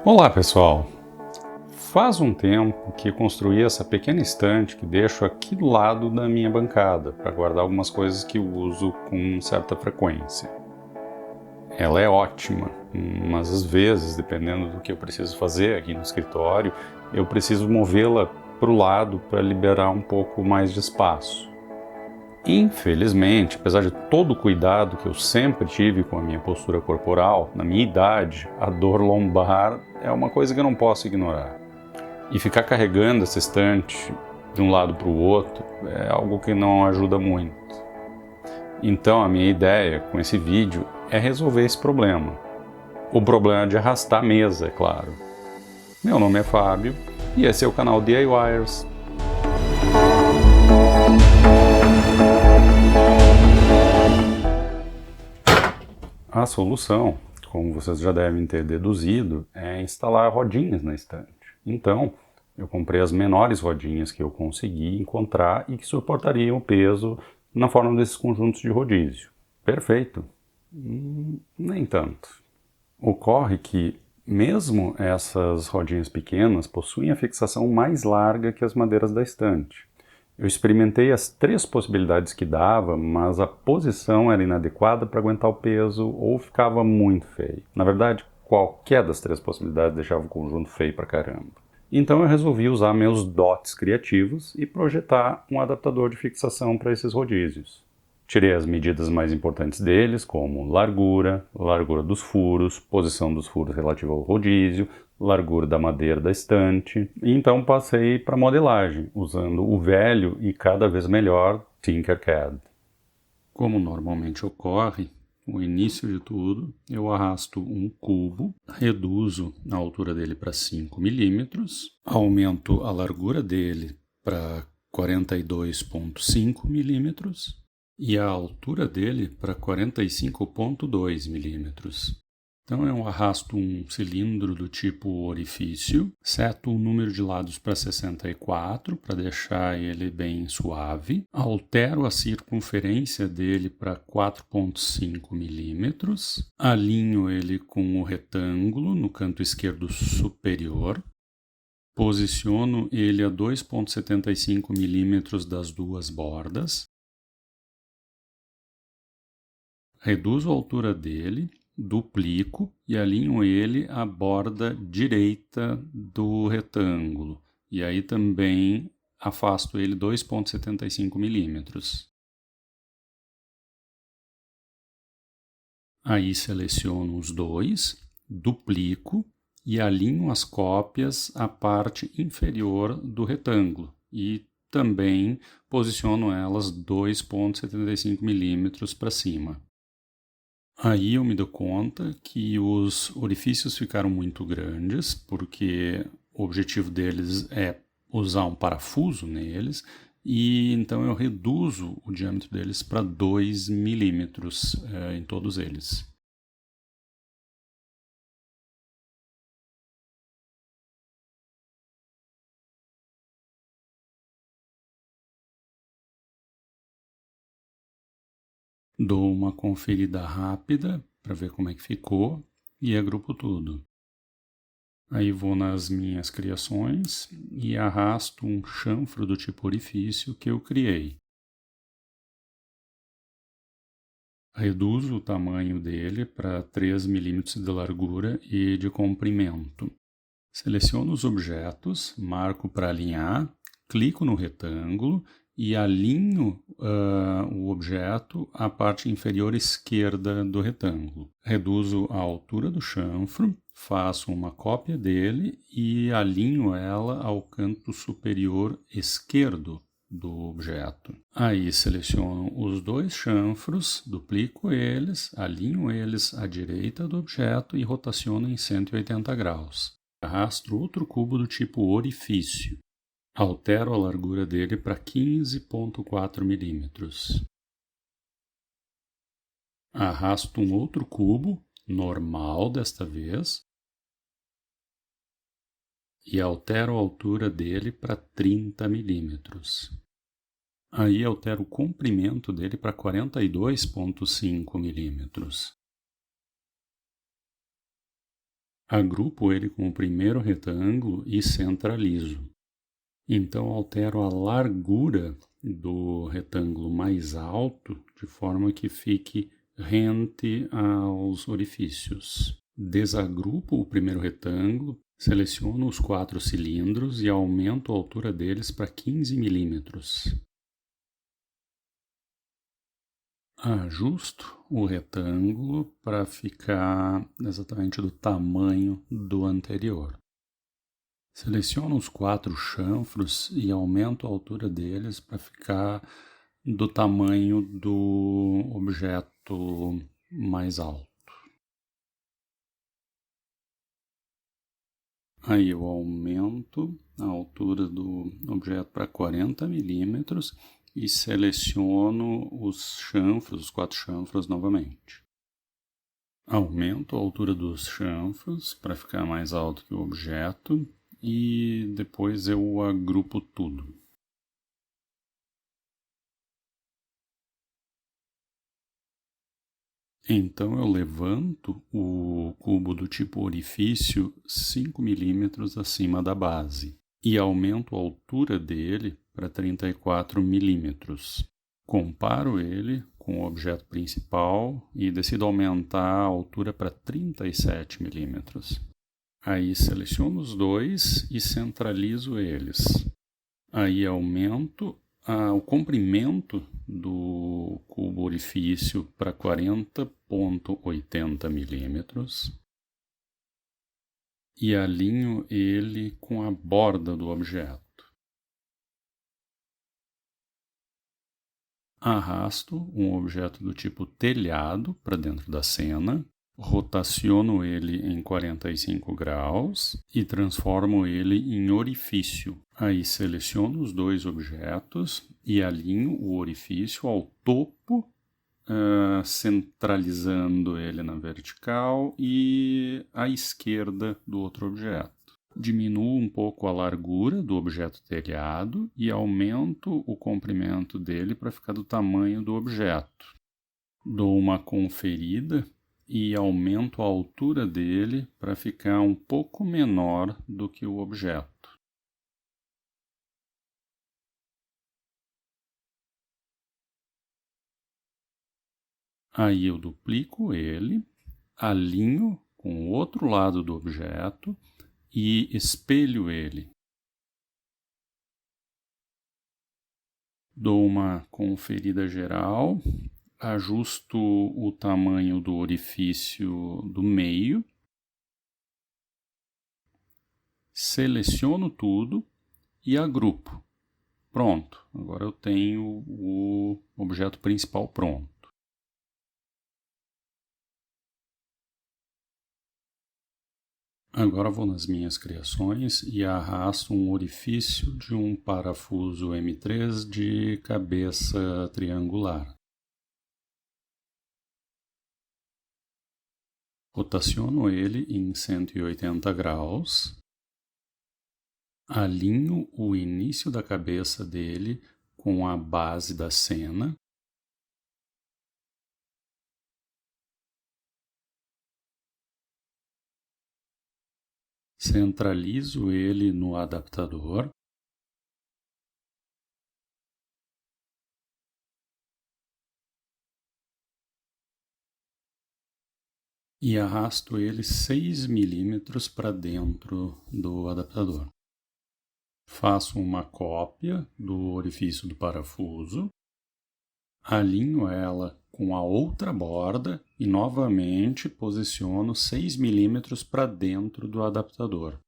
Olá pessoal, faz um tempo que construí essa pequena estante que deixo aqui do lado da minha bancada para guardar algumas coisas que uso com certa frequência. Ela é ótima, mas às vezes, dependendo do que eu preciso fazer aqui no escritório, eu preciso movê-la para o lado para liberar um pouco mais de espaço. Infelizmente, apesar de todo o cuidado que eu sempre tive com a minha postura corporal, na minha idade, a dor lombar é uma coisa que eu não posso ignorar. E ficar carregando essa estante de um lado para o outro é algo que não ajuda muito. Então a minha ideia com esse vídeo é resolver esse problema. O problema de arrastar a mesa, é claro. Meu nome é Fábio e esse é o canal DIYers. A solução, como vocês já devem ter deduzido, é instalar rodinhas na estante. Então, eu comprei as menores rodinhas que eu consegui encontrar e que suportariam o peso na forma desses conjuntos de rodízio. Perfeito? Nem tanto. Ocorre que, mesmo essas rodinhas pequenas, possuem a fixação mais larga que as madeiras da estante. Eu experimentei as 3 possibilidades que dava, mas a posição era inadequada para aguentar o peso ou ficava muito feio. Na verdade, qualquer das 3 possibilidades deixava o conjunto feio pra caramba. Então eu resolvi usar meus dotes criativos e projetar um adaptador de fixação para esses rodízios. Tirei as medidas mais importantes deles, como largura, largura dos furos, posição dos furos relativa ao rodízio, largura da madeira da estante, e então passei para modelagem, usando o velho e cada vez melhor Tinkercad. Como normalmente ocorre, no início de tudo, eu arrasto um cubo, reduzo a altura dele para 5 milímetros, aumento a largura dele para 42,5 milímetros e a altura dele para 45,2 milímetros. Então eu arrasto um cilindro do tipo orifício, seto o número de lados para 64 para deixar ele bem suave, altero a circunferência dele para 4,5 milímetros, alinho ele com o retângulo no canto esquerdo superior, posiciono ele a 2,75 milímetros das duas bordas, reduzo a altura dele, duplico e alinho ele à borda direita do retângulo. E aí também afasto ele 2,75 milímetros. Aí seleciono os dois, duplico e alinho as cópias à parte inferior do retângulo. E também posiciono elas 2,75 milímetros para cima. Aí eu me dou conta que os orifícios ficaram muito grandes, porque o objetivo deles é usar um parafuso neles, e então eu reduzo o diâmetro deles para 2 milímetros em todos eles. Dou uma conferida rápida para ver como é que ficou e agrupo tudo. Aí vou nas minhas criações e arrasto um chanfro do tipo orifício que eu criei. Reduzo o tamanho dele para 3 milímetros de largura e de comprimento. Seleciono os objetos, marco para alinhar, clico no retângulo e alinho o objeto à parte inferior esquerda do retângulo. Reduzo a altura do chanfro, faço uma cópia dele e alinho ela ao canto superior esquerdo do objeto. Aí seleciono os dois chanfros, duplico eles, alinho eles à direita do objeto e rotaciono em 180 graus. Arrasto outro cubo do tipo orifício. Altero a largura dele para 15,4 milímetros. Arrasto um outro cubo, normal desta vez, e altero a altura dele para 30 milímetros. Aí altero o comprimento dele para 42,5 milímetros. Agrupo ele com o primeiro retângulo e centralizo. Então altero a largura do retângulo mais alto de forma que fique rente aos orifícios. Desagrupo o primeiro retângulo, seleciono os 4 cilindros e aumento a altura deles para 15 milímetros. Ajusto o retângulo para ficar exatamente do tamanho do anterior. Seleciono os 4 chanfros e aumento a altura deles para ficar do tamanho do objeto mais alto. Aí eu aumento a altura do objeto para 40 milímetros e seleciono os chanfros, os 4 chanfros novamente. Aumento a altura dos chanfros para ficar mais alto que o objeto e depois eu agrupo tudo. Então eu levanto o cubo do tipo orifício 5 milímetros acima da base e aumento a altura dele para 34 milímetros. Comparo ele com o objeto principal e decido aumentar a altura para 37 milímetros. Aí seleciono os dois e centralizo eles. Aí aumento o comprimento do cubo orifício para 40,80 milímetros e alinho ele com a borda do objeto. Arrasto um objeto do tipo telhado para dentro da cena, rotaciono ele em 45 graus e transformo ele em orifício. Aí seleciono os 2 objetos e alinho o orifício ao topo, centralizando ele na vertical e à esquerda do outro objeto. Diminuo um pouco a largura do objeto telhado e aumento o comprimento dele para ficar do tamanho do objeto. Dou uma conferida e aumento a altura dele para ficar um pouco menor do que o objeto. Aí eu duplico ele, alinho com o outro lado do objeto e espelho ele. Dou uma conferida geral, ajusto o tamanho do orifício do meio, seleciono tudo e agrupo. Pronto, agora eu tenho o objeto principal pronto. Agora vou nas minhas criações e arrasto um orifício de um parafuso M3 de cabeça triangular. Rotaciono ele em 180 graus. Alinho o início da cabeça dele com a base da cena. Centralizo ele no adaptador. E arrasto ele 6 milímetros para dentro do adaptador. Faço uma cópia do orifício do parafuso, alinho ela com a outra borda e novamente posiciono 6 milímetros para dentro do adaptador.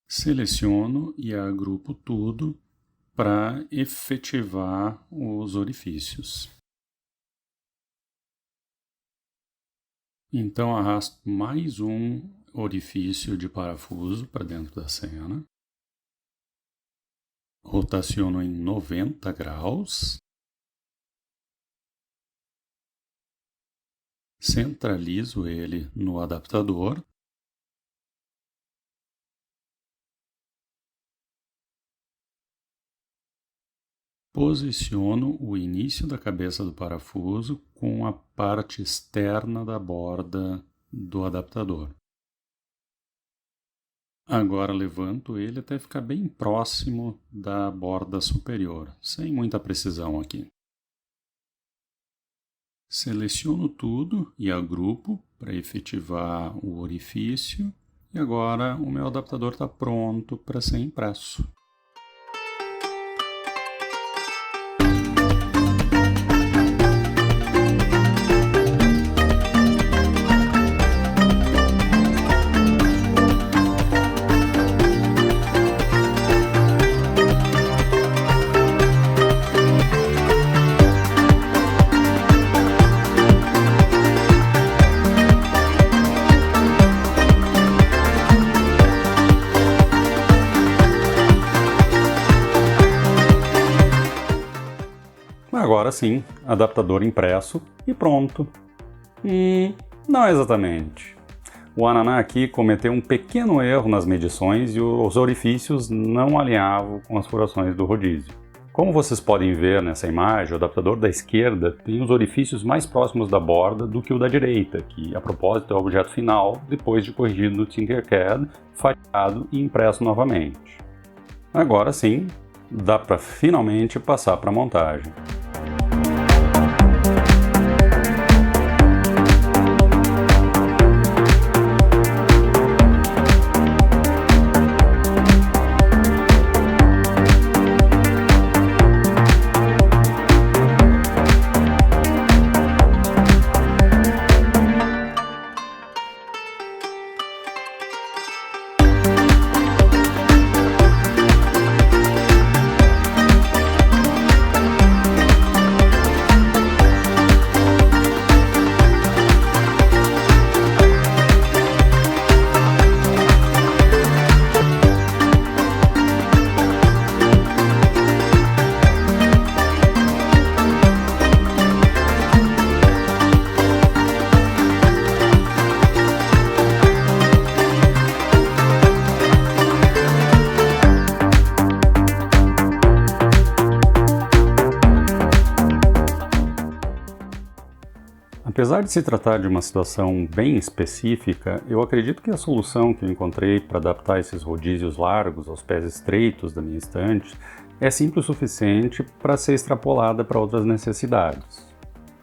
Seleciono e agrupo tudo para efetivar os orifícios. Então arrasto mais um orifício de parafuso para dentro da cena. Rotaciono em 90 graus. Centralizo ele no adaptador. Posiciono o início da cabeça do parafuso com a parte externa da borda do adaptador. Agora levanto ele até ficar bem próximo da borda superior, sem muita precisão aqui. Seleciono tudo e agrupo para efetivar o orifício e agora o meu adaptador está pronto para ser impresso. Agora sim, adaptador impresso e pronto. Não exatamente. O Ananá aqui cometeu um pequeno erro nas medições e os orifícios não alinhavam com as furações do rodízio. Como vocês podem ver nessa imagem, o adaptador da esquerda tem os orifícios mais próximos da borda do que o da direita, que a propósito é o objeto final depois de corrigido no Tinkercad, fatiado e impresso novamente. Agora sim, dá para finalmente passar para a montagem. Apesar de se tratar de uma situação bem específica, eu acredito que a solução que eu encontrei para adaptar esses rodízios largos aos pés estreitos da minha estante é simples o suficiente para ser extrapolada para outras necessidades.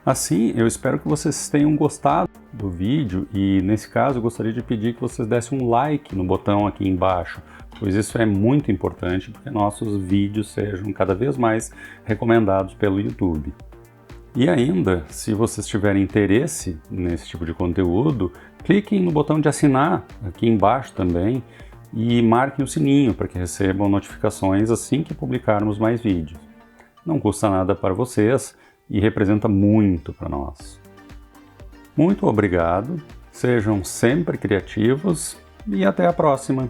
Assim, eu espero que vocês tenham gostado do vídeo e, nesse caso, eu gostaria de pedir que vocês dessem um like no botão aqui embaixo, pois isso é muito importante para que nossos vídeos sejam cada vez mais recomendados pelo YouTube. E ainda, se vocês tiverem interesse nesse tipo de conteúdo, cliquem no botão de assinar aqui embaixo também e marquem o sininho para que recebam notificações assim que publicarmos mais vídeos. Não custa nada para vocês e representa muito para nós. Muito obrigado, sejam sempre criativos e até a próxima!